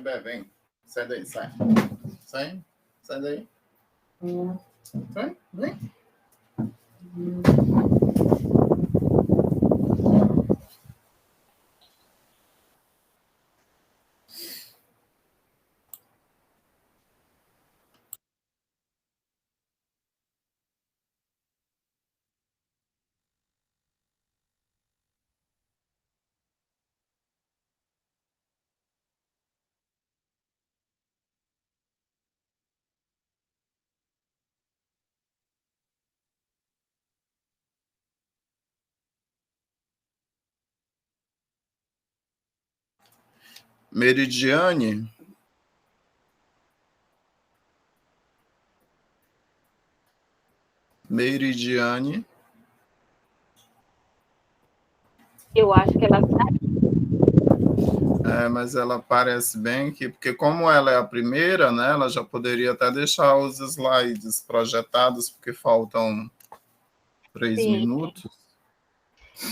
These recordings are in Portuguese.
Bé, vem. Sai daí, sai. Sai. Sai daí. Vai, vem. Meridiane. Meridiane. Eu acho que ela saiu. Mas ela parece bem que, porque como ela é a primeira, né, ela já poderia até deixar os slides projetados, porque faltam 3 minutos.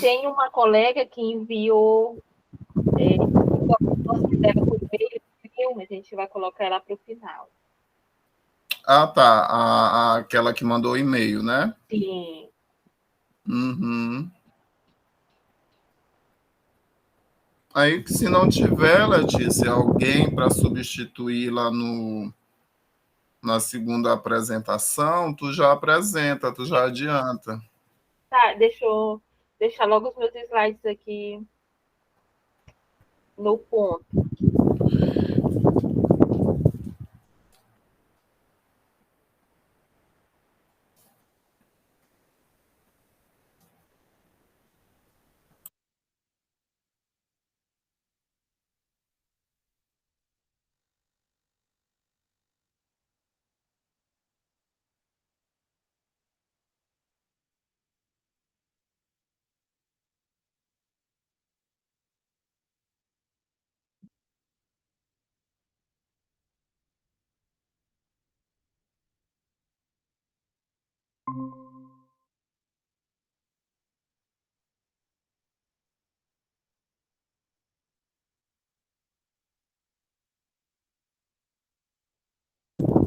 Tem uma colega que enviou mas a gente vai colocar ela para o final. Ah, tá. Aquela que mandou o e-mail, né? Sim. Uhum. Aí, se não tiver, Letícia, alguém para substituir lá na segunda apresentação, tu já apresenta, tu já adianta. Tá, deixa eu deixar logo os meus slides aqui no ponto.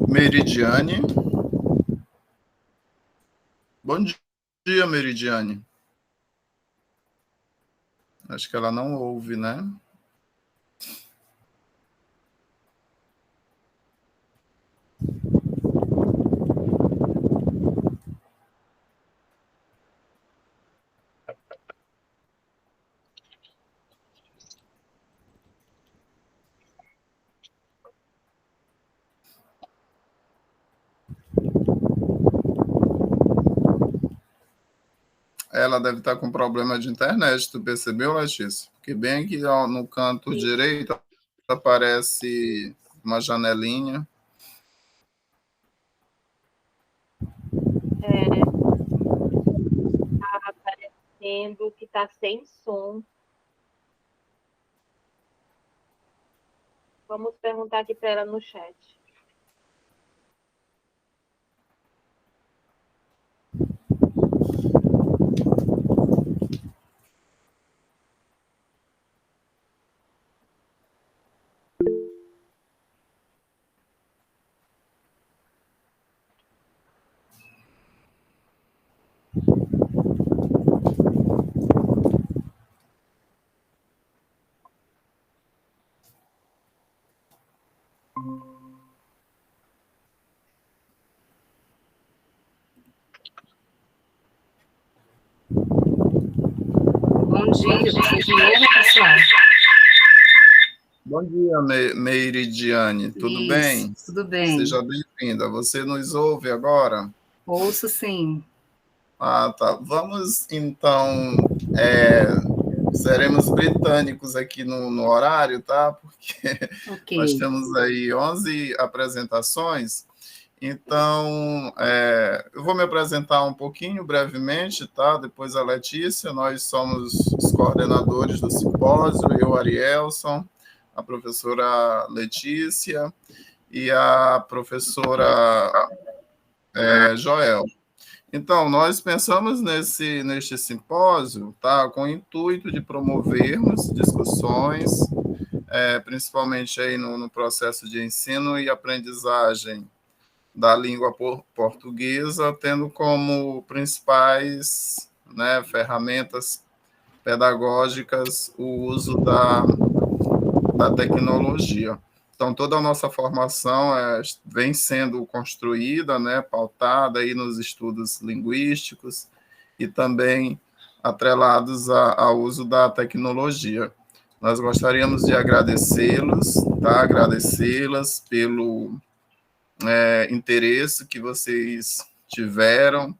Meridiane. Bom dia, Meridiane. Acho que ela não ouve, né? Ela deve estar com problema de internet, tu percebeu, Letícia? Porque bem aqui no canto direito aparece uma janelinha. Tá aparecendo que tá sem som. Vamos perguntar aqui para ela no chat. Bom dia, vocês me ouvem, pessoal? Bom dia, Meridiane, tudo bem? Tudo bem. Seja bem-vinda. Você nos ouve agora? Ouço, sim. Ah, tá. Vamos, então, seremos britânicos aqui no horário, tá? Porque nós temos aí 11 apresentações. Então, eu vou me apresentar um pouquinho, brevemente, tá? Depois a Letícia, nós somos os coordenadores do simpósio, eu, Arielson, a professora Letícia e a professora Joel. Então, nós pensamos neste simpósio, tá, com o intuito de promovermos discussões principalmente aí no processo de ensino e aprendizagem da língua portuguesa, tendo como principais, né, ferramentas pedagógicas o uso da tecnologia. Então, toda a nossa formação vem sendo construída, né, pautada aí nos estudos linguísticos e também atrelados ao uso da tecnologia. Nós gostaríamos de agradecê-los, tá? Agradecê-las pelo interesse que vocês tiveram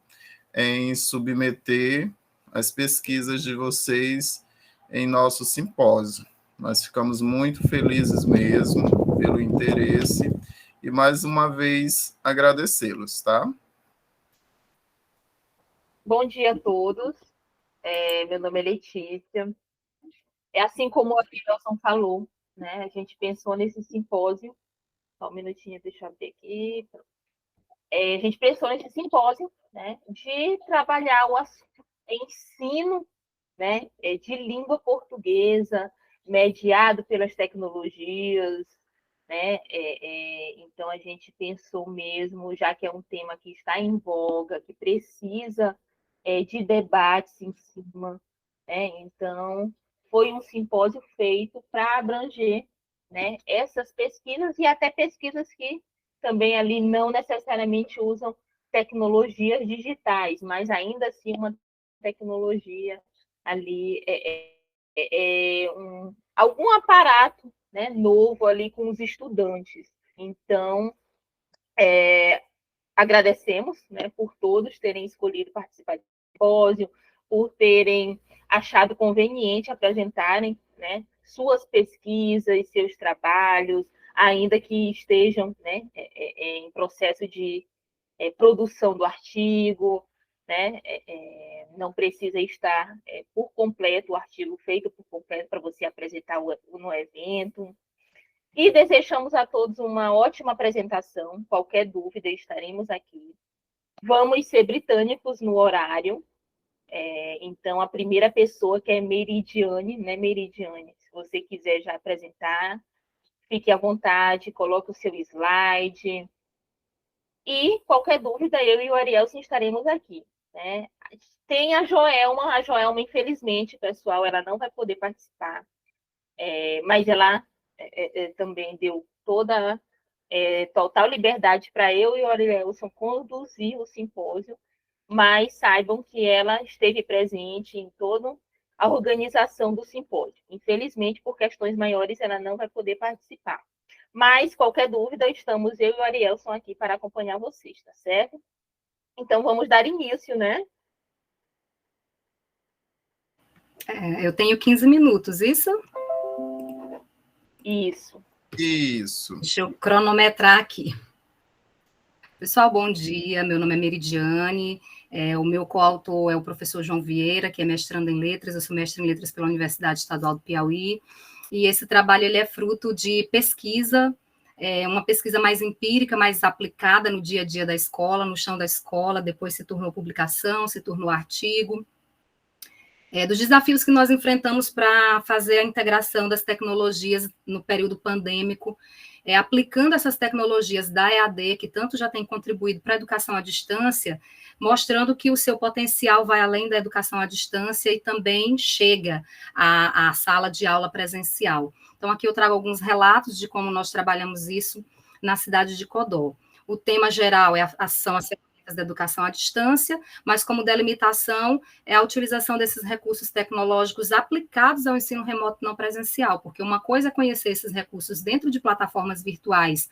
em submeter as pesquisas de vocês em nosso simpósio. Nós ficamos muito felizes mesmo pelo interesse e, mais uma vez, agradecê-los, tá? Bom dia a todos. Meu nome é Letícia. Assim como a Wilson falou, né? A gente pensou nesse simpósio. Só um minutinho, deixa eu abrir aqui. A gente pensou nesse simpósio, né, de trabalhar o ensino, né, de língua portuguesa, mediado pelas tecnologias, né? Então, a gente pensou mesmo, já que é um tema que está em voga, que precisa de debates em cima, né? Então, foi um simpósio feito para abranger, né, essas pesquisas e até pesquisas que também ali não necessariamente usam tecnologias digitais, mas ainda assim uma tecnologia ali algum aparato, né, novo ali com os estudantes. Então, agradecemos, né, por todos terem escolhido participar do simpósio, por terem achado conveniente apresentarem, né, suas pesquisas, seus trabalhos, ainda que estejam, né, em processo de produção do artigo, né? Não precisa estar por completo o artigo feito por completo para você apresentar no evento. E desejamos a todos uma ótima apresentação. Qualquer dúvida, estaremos aqui. Vamos ser britânicos no horário. Então, a primeira pessoa, que é Meridiane, né, Meridiane, se você quiser já apresentar, fique à vontade, coloque o seu slide. E qualquer dúvida, eu e o Arielson estaremos aqui, né? Tem a Joelma, infelizmente, pessoal, ela não vai poder participar, mas ela também deu toda total liberdade para eu e o Arielson conduzir o simpósio, mas saibam que ela esteve presente em toda a organização do simpósio. Infelizmente, por questões maiores, ela não vai poder participar. Mas, qualquer dúvida, estamos eu e o Arielson aqui para acompanhar vocês, tá certo? Então, vamos dar início, né? Eu tenho 15 minutos, isso? Isso. Isso. Deixa eu cronometrar aqui. Pessoal, bom dia. Meu nome é Meridiane. O meu coautor é o professor João Vieira, que é mestrando em letras. Eu sou mestre em letras pela Universidade Estadual do Piauí. E esse trabalho ele é fruto de pesquisa, uma pesquisa mais empírica, mais aplicada no dia a dia da escola, no chão da escola, depois se tornou publicação, se tornou artigo. Dos desafios que nós enfrentamos para fazer a integração das tecnologias no período pandêmico, aplicando essas tecnologias da EAD, que tanto já tem contribuído para a educação à distância, mostrando que o seu potencial vai além da educação à distância e também chega à sala de aula presencial. Então, aqui eu trago alguns relatos de como nós trabalhamos isso na cidade de Codó. O tema geral são as ferramentas da educação à distância, mas como delimitação é a utilização desses recursos tecnológicos aplicados ao ensino remoto não presencial, porque uma coisa é conhecer esses recursos dentro de plataformas virtuais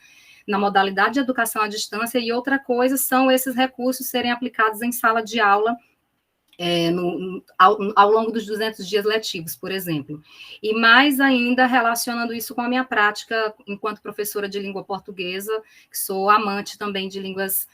na modalidade de educação à distância, e outra coisa são esses recursos serem aplicados em sala de aula ao longo dos 200 dias letivos, por exemplo. E mais ainda relacionando isso com a minha prática enquanto professora de língua portuguesa, que sou amante também de línguas,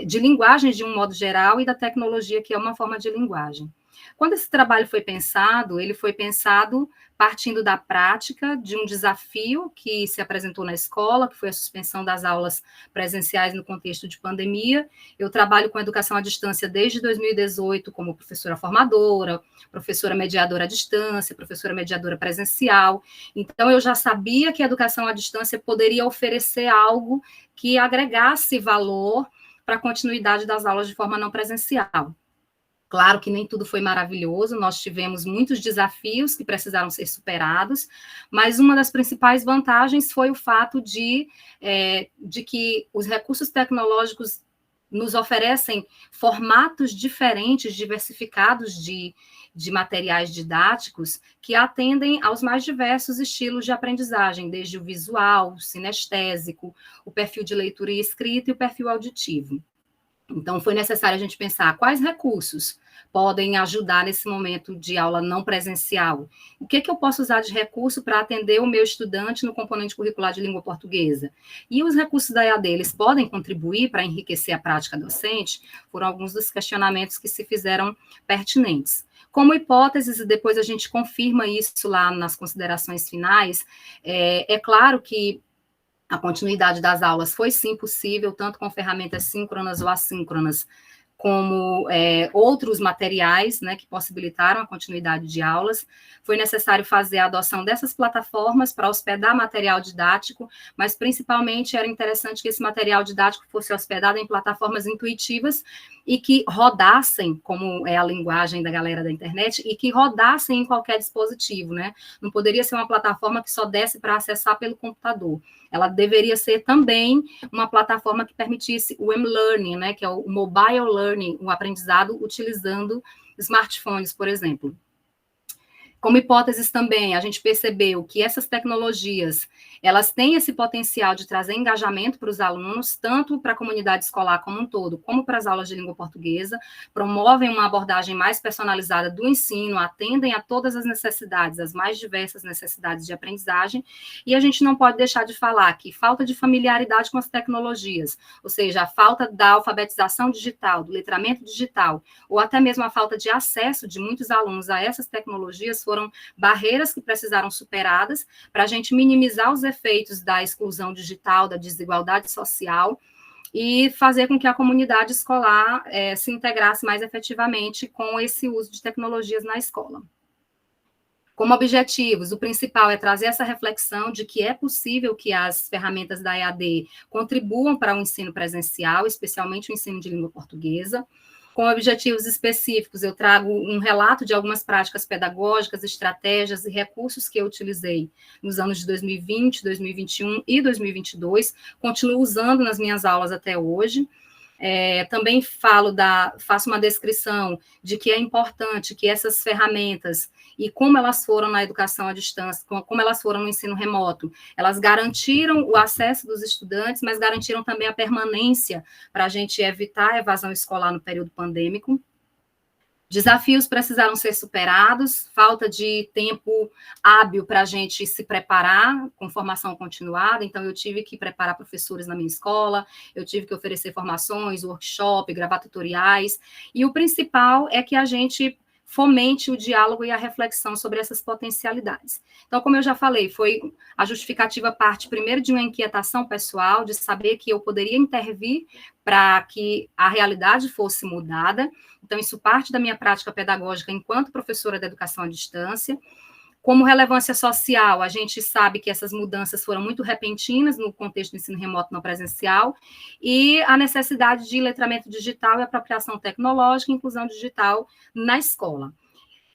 de linguagens de um modo geral e da tecnologia, que é uma forma de linguagem. Quando esse trabalho foi pensado, ele foi pensado partindo da prática de um desafio que se apresentou na escola, que foi a suspensão das aulas presenciais no contexto de pandemia. Eu trabalho com educação à distância desde 2018 como professora formadora, professora mediadora à distância, professora mediadora presencial. Então, eu já sabia que a educação à distância poderia oferecer algo que agregasse valor para a continuidade das aulas de forma não presencial. Claro que nem tudo foi maravilhoso, nós tivemos muitos desafios que precisaram ser superados, mas uma das principais vantagens foi o fato de que os recursos tecnológicos nos oferecem formatos diferentes, diversificados de materiais didáticos que atendem aos mais diversos estilos de aprendizagem, desde o visual, o sinestésico, o perfil de leitura e escrita e o perfil auditivo. Então, foi necessário a gente pensar quais recursos podem ajudar nesse momento de aula não presencial. O que eu posso usar de recurso para atender o meu estudante no componente curricular de língua portuguesa? E os recursos da EAD, eles podem contribuir para enriquecer a prática docente? Foram alguns dos questionamentos que se fizeram pertinentes. Como hipóteses, e depois a gente confirma isso lá nas considerações finais, é claro que a continuidade das aulas foi sim possível, tanto com ferramentas síncronas ou assíncronas, como outros materiais, né, que possibilitaram a continuidade de aulas. Foi necessário fazer a adoção dessas plataformas para hospedar material didático, mas principalmente era interessante que esse material didático fosse hospedado em plataformas intuitivas e que rodassem, como é a linguagem da galera da internet, e que rodassem em qualquer dispositivo, né? Não poderia ser uma plataforma que só desse para acessar pelo computador. Ela deveria ser também uma plataforma que permitisse o M-Learning, né, que é o Mobile Learning, o aprendizado utilizando smartphones, por exemplo. Como hipóteses também, a gente percebeu que essas tecnologias, elas têm esse potencial de trazer engajamento para os alunos, tanto para a comunidade escolar como um todo, como para as aulas de língua portuguesa, promovem uma abordagem mais personalizada do ensino, atendem a todas as necessidades, as mais diversas necessidades de aprendizagem, e a gente não pode deixar de falar que falta de familiaridade com as tecnologias, ou seja, a falta da alfabetização digital, do letramento digital, ou até mesmo a falta de acesso de muitos alunos a essas tecnologias, foram barreiras que precisaram superadas para a gente minimizar os efeitos da exclusão digital, da desigualdade social e fazer com que a comunidade escolar se integrasse mais efetivamente com esse uso de tecnologias na escola. Como objetivos, o principal é trazer essa reflexão de que é possível que as ferramentas da EAD contribuam para o ensino presencial, especialmente o ensino de língua portuguesa. Com objetivos específicos, eu trago um relato de algumas práticas pedagógicas, estratégias e recursos que eu utilizei nos anos de 2020, 2021 e 2022, continuo usando nas minhas aulas até hoje. Também faço uma descrição de que é importante que essas ferramentas e como elas foram na educação à distância, como elas foram no ensino remoto, elas garantiram o acesso dos estudantes, mas garantiram também a permanência para a gente evitar a evasão escolar no período pandêmico. Desafios precisaram ser superados, falta de tempo hábil para a gente se preparar com formação continuada, então eu tive que preparar professores na minha escola, eu tive que oferecer formações, workshop, gravar tutoriais, e o principal é que a gente fomente o diálogo e a reflexão sobre essas potencialidades. Então, como eu já falei, foi a justificativa parte, primeiro, de uma inquietação pessoal, de saber que eu poderia intervir para que a realidade fosse mudada. Então, isso parte da minha prática pedagógica enquanto professora de educação à distância. Como relevância social, a gente sabe que essas mudanças foram muito repentinas no contexto do ensino remoto não presencial, e a necessidade de letramento digital e apropriação tecnológica e inclusão digital na escola.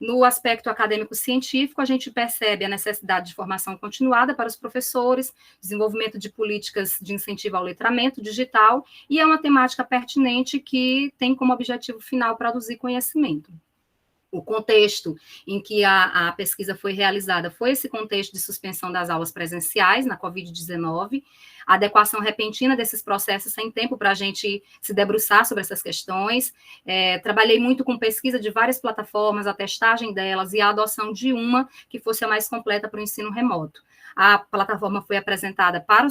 No aspecto acadêmico-científico, a gente percebe a necessidade de formação continuada para os professores, desenvolvimento de políticas de incentivo ao letramento digital, e é uma temática pertinente que tem como objetivo final produzir conhecimento. O contexto em que a pesquisa foi realizada foi esse contexto de suspensão das aulas presenciais na Covid-19, a adequação repentina desses processos sem tempo para a gente se debruçar sobre essas questões. Trabalhei muito com pesquisa de várias plataformas, a testagem delas e a adoção de uma que fosse a mais completa para o ensino remoto. A plataforma foi apresentada para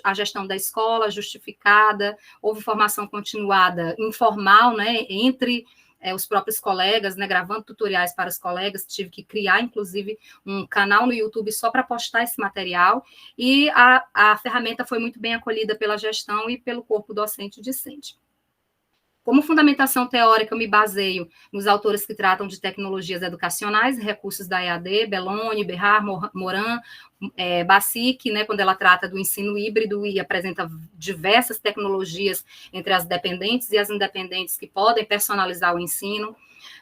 a gestão da escola, justificada, houve formação continuada informal, né, entre os próprios colegas, né, gravando tutoriais para os colegas, tive que criar, inclusive, um canal no YouTube só para postar esse material, e a ferramenta foi muito bem acolhida pela gestão e pelo corpo docente e discente. Como fundamentação teórica, eu me baseio nos autores que tratam de tecnologias educacionais, recursos da EAD, Belloni, Berrar, Moran, Bassic, né, quando ela trata do ensino híbrido e apresenta diversas tecnologias entre as dependentes e as independentes que podem personalizar o ensino.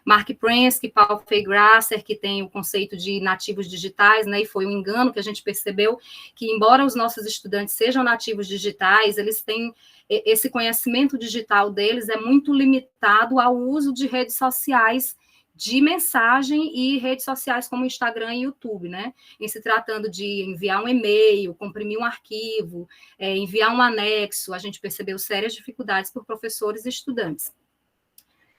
Mark Prensky, Paul Feygrasser, que tem o conceito de nativos digitais, né, e foi um engano que a gente percebeu que, embora os nossos estudantes sejam nativos digitais, eles têm esse conhecimento digital deles é muito limitado ao uso de redes sociais de mensagem e redes sociais como Instagram e YouTube, né? Em se tratando de enviar um e-mail, comprimir um arquivo, enviar um anexo, a gente percebeu sérias dificuldades por professores e estudantes.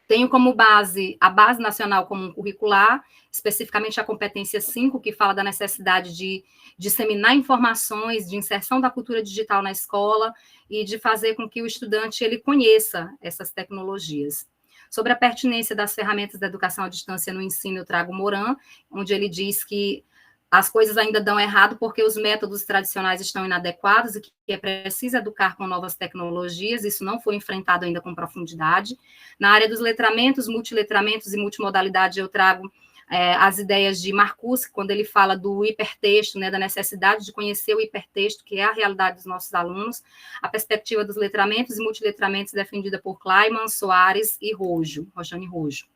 Tenho como base a Base Nacional Comum Curricular, especificamente a competência 5, que fala da necessidade de disseminar informações, de inserção da cultura digital na escola e de fazer com que o estudante ele conheça essas tecnologias. Sobre a pertinência das ferramentas da educação à distância no ensino, eu trago Moran, onde ele diz que as coisas ainda dão errado porque os métodos tradicionais estão inadequados e que é preciso educar com novas tecnologias, isso não foi enfrentado ainda com profundidade. Na área dos letramentos, multiletramentos e multimodalidade, eu trago as ideias de Marcuse, quando ele fala do hipertexto, né, da necessidade de conhecer o hipertexto, que é a realidade dos nossos alunos, a perspectiva dos letramentos e multiletramentos defendida por Kleiman, Soares e Rojane Rojo.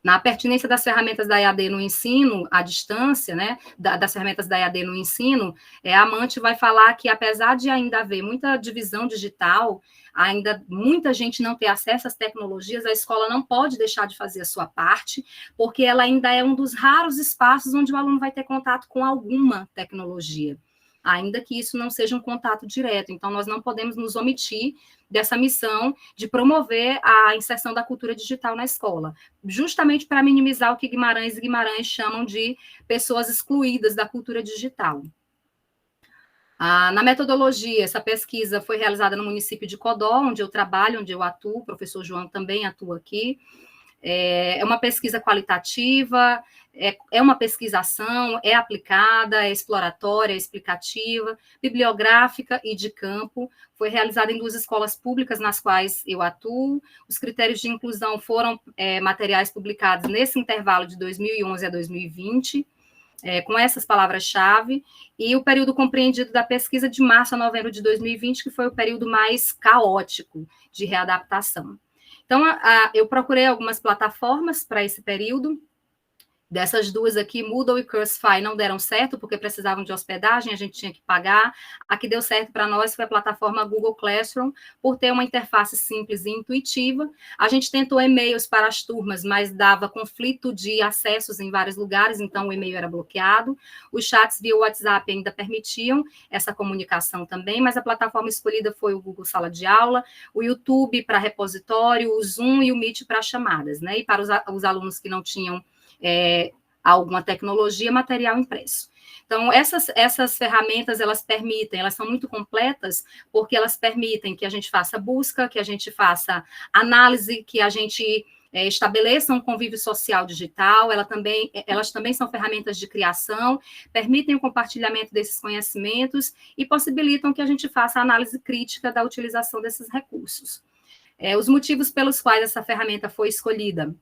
Na pertinência das ferramentas da EAD no ensino, à distância, né, das ferramentas da EAD no ensino, a Amante vai falar que, apesar de ainda haver muita divisão digital, ainda muita gente não ter acesso às tecnologias, a escola não pode deixar de fazer a sua parte, porque ela ainda é um dos raros espaços onde o aluno vai ter contato com alguma tecnologia, ainda que isso não seja um contato direto. Então, nós não podemos nos omitir dessa missão de promover a inserção da cultura digital na escola, justamente para minimizar o que Guimarães e Guimarães chamam de pessoas excluídas da cultura digital. Na metodologia, essa pesquisa foi realizada no município de Codó, onde eu trabalho, onde eu atuo, o professor João também atua aqui. É uma pesquisa qualitativa, é uma pesquisação, é aplicada, é exploratória, é explicativa, bibliográfica e de campo. Foi realizada em 2 escolas públicas nas quais eu atuo. Os critérios de inclusão foram materiais publicados nesse intervalo de 2011 a 2020, com essas palavras-chave, e o período compreendido da pesquisa de março a novembro de 2020, que foi o período mais caótico de readaptação. Então, eu procurei algumas plataformas para esse período. Dessas 2 aqui, Moodle e Cursify, não deram certo, porque precisavam de hospedagem, a gente tinha que pagar. A que deu certo para nós foi a plataforma Google Classroom, por ter uma interface simples e intuitiva. A gente tentou e-mails para as turmas, mas dava conflito de acessos em vários lugares, então o e-mail era bloqueado. Os chats via WhatsApp ainda permitiam essa comunicação também, mas a plataforma escolhida foi o Google Sala de Aula, o YouTube para repositório, o Zoom e o Meet para chamadas, né? E para os alunos que não tinham alguma tecnologia, material impresso. Então, essas ferramentas, elas são muito completas, porque elas permitem que a gente faça busca, que a gente faça análise, que a gente estabeleça um convívio social digital, elas também são ferramentas de criação, permitem o compartilhamento desses conhecimentos e possibilitam que a gente faça a análise crítica da utilização desses recursos. Os motivos pelos quais essa ferramenta foi escolhida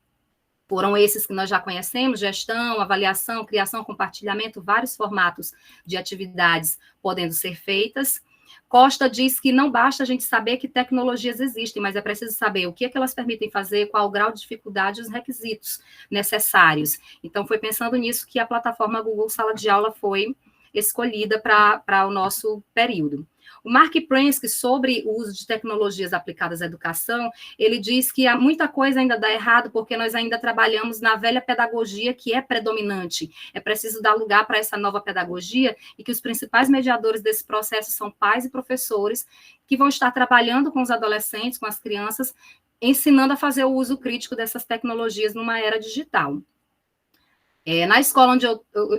foram esses que nós já conhecemos: gestão, avaliação, criação, compartilhamento, vários formatos de atividades podendo ser feitas. Costa diz que não basta a gente saber que tecnologias existem, mas é preciso saber o que é que elas permitem fazer, qual o grau de dificuldade e os requisitos necessários. Então, foi pensando nisso que a plataforma Google Sala de Aula foi escolhida para o nosso período. O Mark Prensky, sobre o uso de tecnologias aplicadas à educação, ele diz que muita coisa ainda dá errado porque nós ainda trabalhamos na velha pedagogia que é predominante. É preciso dar lugar para essa nova pedagogia e que os principais mediadores desse processo são pais e professores que vão estar trabalhando com os adolescentes, com as crianças, ensinando a fazer o uso crítico dessas tecnologias numa era digital. Na escola onde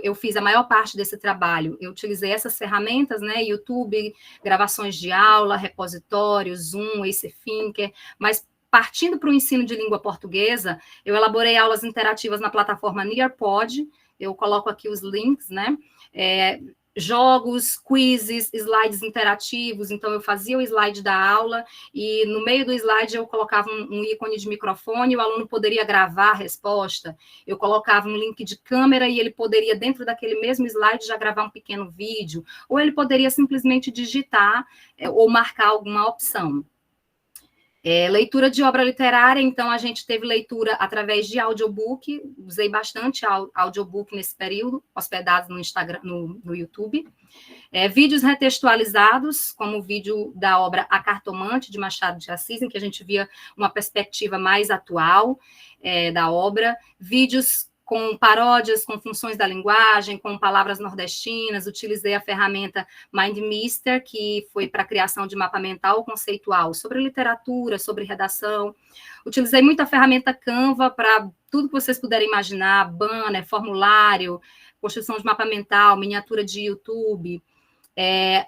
eu fiz a maior parte desse trabalho, eu utilizei essas ferramentas, né, YouTube, gravações de aula, repositórios, Zoom, Ace Thinker, mas partindo para o ensino de língua portuguesa, eu elaborei aulas interativas na plataforma Nearpod, eu coloco aqui os links, né? Jogos, quizzes, slides interativos, então eu fazia o slide da aula e no meio do slide eu colocava um ícone de microfone, o aluno poderia gravar a resposta, eu colocava um link de câmera e ele poderia, dentro daquele mesmo slide, já gravar um pequeno vídeo, ou ele poderia simplesmente digitar ou marcar alguma opção. Leitura de obra literária, então a gente teve leitura através de audiobook, usei bastante audiobook nesse período, hospedados no Instagram, no YouTube. Vídeos retextualizados, como o vídeo da obra A Cartomante, de Machado de Assis, em que a gente via uma perspectiva mais atual da obra. Vídeos com paródias, com funções da linguagem, com palavras nordestinas, utilizei a ferramenta MindMeister, que foi para a criação de mapa mental conceitual sobre literatura, sobre redação. Utilizei muito a ferramenta Canva para tudo que vocês puderem imaginar, banner, formulário, construção de mapa mental, miniatura de YouTube.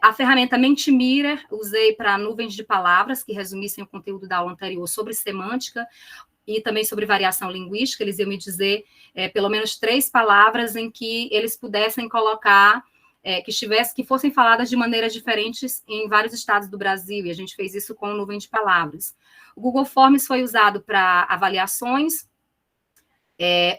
A ferramenta Mentimeter, usei para nuvens de palavras, que resumissem o conteúdo da aula anterior sobre semântica, e também sobre variação linguística, eles iam me dizer pelo menos 3 palavras em que eles pudessem colocar, que fossem faladas de maneiras diferentes em vários estados do Brasil, e a gente fez isso com nuvem de palavras. O Google Forms foi usado para avaliações,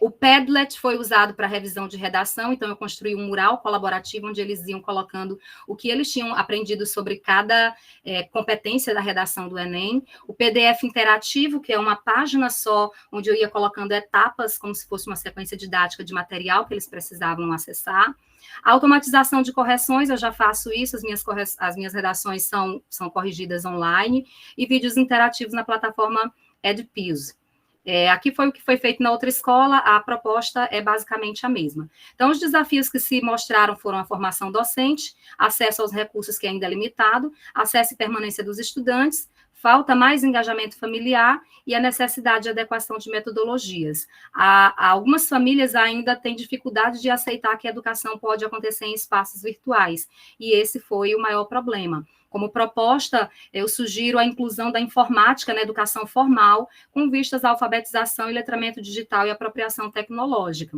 o Padlet foi usado para revisão de redação, então eu construí um mural colaborativo onde eles iam colocando o que eles tinham aprendido sobre cada competência da redação do Enem. O PDF interativo, que é uma página só, onde eu ia colocando etapas, como se fosse uma sequência didática de material que eles precisavam acessar. A automatização de correções, eu já faço isso, as minhas redações são corrigidas online, e vídeos interativos na plataforma EdPews. Aqui foi o que foi feito na outra escola, a proposta é basicamente a mesma. Então, os desafios que se mostraram foram a formação docente, acesso aos recursos que ainda é limitado, acesso e permanência dos estudantes, falta mais engajamento familiar e a necessidade de adequação de metodologias. Algumas famílias ainda têm dificuldade de aceitar que a educação pode acontecer em espaços virtuais, e esse foi o maior problema. Como proposta, eu sugiro a inclusão da informática na educação formal, com vistas à alfabetização e letramento digital e apropriação tecnológica.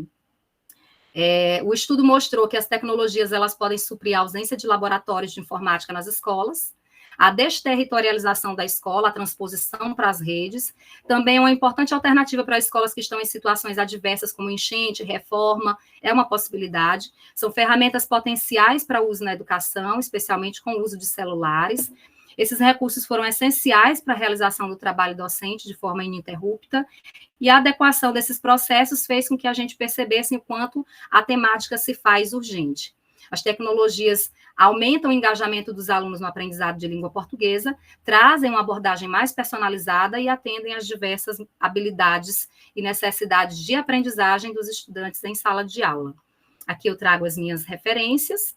O estudo mostrou que as tecnologias elas podem suprir a ausência de laboratórios de informática nas escolas, a desterritorialização da escola, a transposição para as redes, também é uma importante alternativa para escolas que estão em situações adversas, como enchente, reforma, é uma possibilidade. São ferramentas potenciais para uso na educação, especialmente com o uso de celulares. Esses recursos foram essenciais para a realização do trabalho docente de forma ininterrupta, e a adequação desses processos fez com que a gente percebesse o quanto a temática se faz urgente. As tecnologias aumentam o engajamento dos alunos no aprendizado de língua portuguesa, trazem uma abordagem mais personalizada e atendem às diversas habilidades e necessidades de aprendizagem dos estudantes em sala de aula. Aqui eu trago as minhas referências,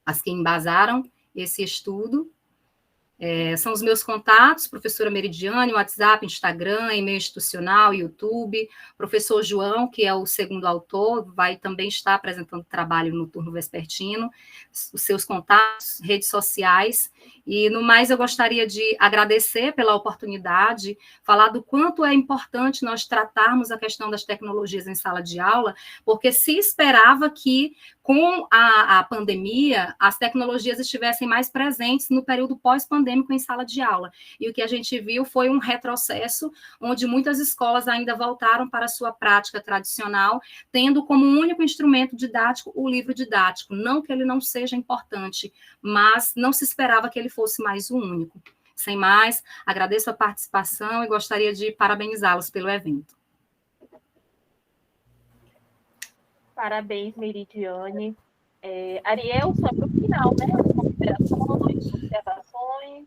as que embasaram esse estudo. São os meus contatos, professora Meridiane, WhatsApp, Instagram, e-mail institucional, YouTube. Professor João, que é o segundo autor, vai também estar apresentando trabalho no turno vespertino, os seus contatos, redes sociais. E, no mais, eu gostaria de agradecer pela oportunidade, falar do quanto é importante nós tratarmos a questão das tecnologias em sala de aula, porque se esperava que, com a pandemia, as tecnologias estivessem mais presentes no período pós-pandêmico em sala de aula. E o que a gente viu foi um retrocesso, onde muitas escolas ainda voltaram para a sua prática tradicional, tendo como único instrumento didático o livro didático. Não que ele não seja importante, mas não se esperava que ele fosse mais o único. Sem mais, agradeço a participação e gostaria de parabenizá-los pelo evento. Parabéns, Meridiane. Ariel, só para o final, né? Considerações, observações.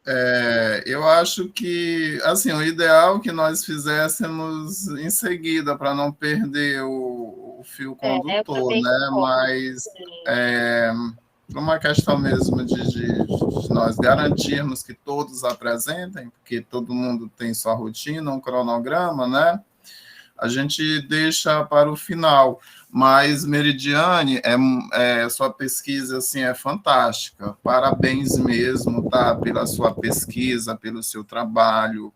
Eu acho que, assim, o ideal que nós fizéssemos em seguida, para não perder o fio condutor, né? Mas por uma questão mesmo de nós garantirmos que todos apresentem, porque todo mundo tem sua rotina, um cronograma, né? A gente deixa para o final. Mas, Meridiane, sua pesquisa assim, é fantástica. Parabéns mesmo, tá? Pela sua pesquisa, pelo seu trabalho.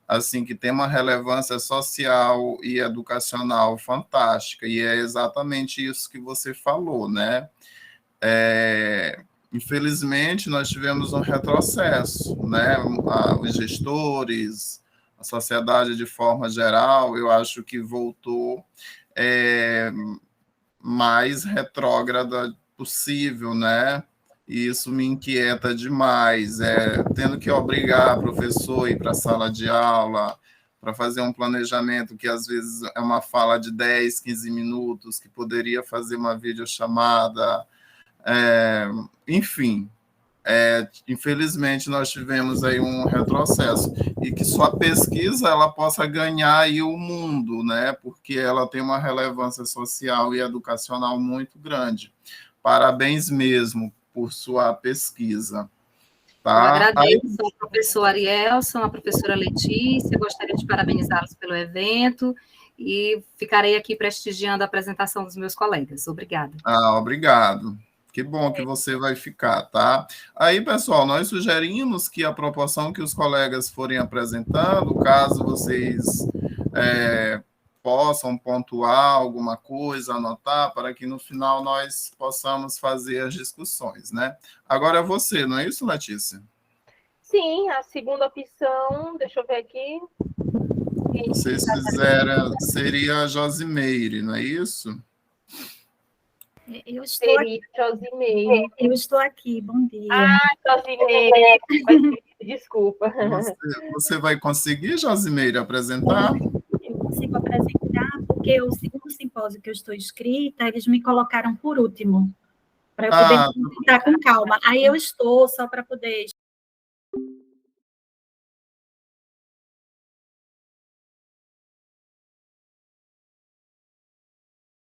assim, que tem uma relevância social e educacional fantástica, e é exatamente isso que você falou, né? Infelizmente, nós tivemos um retrocesso, né? Os gestores, a sociedade de forma geral, eu acho que voltou mais retrógrada possível, né? E isso me inquieta demais, tendo que obrigar o professor a ir para a sala de aula, para fazer um planejamento que às vezes é uma fala de 10, 15 minutos, que poderia fazer uma videochamada, enfim, infelizmente nós tivemos aí um retrocesso, e que sua pesquisa ela possa ganhar aí o mundo, né? Porque ela tem uma relevância social e educacional muito grande. Parabéns mesmo por sua pesquisa. Tá? Eu agradeço ao professor Arielson, à professora Letícia, gostaria de parabenizá-los pelo evento e ficarei aqui prestigiando a apresentação dos meus colegas. Obrigada. Obrigado. Que bom que você vai ficar, tá? Aí, pessoal, nós sugerimos que a proporção que os colegas forem apresentando, caso vocês possam pontuar alguma coisa, anotar, para que no final nós possamos fazer as discussões, né? Agora é você, não é isso, Letícia? Sim, a segunda opção, deixa eu ver aqui. Vocês fizeram, seria a Josimeire, não é isso? Eu estou aqui. Josimeire. Eu estou aqui, bom dia. Josimeire, desculpa. Você vai conseguir, Josimeire, apresentar? Eu consigo apresentar, porque o segundo simpósio que eu estou inscrita, eles me colocaram por último, para eu poder estar com calma. Aí eu estou, só para poder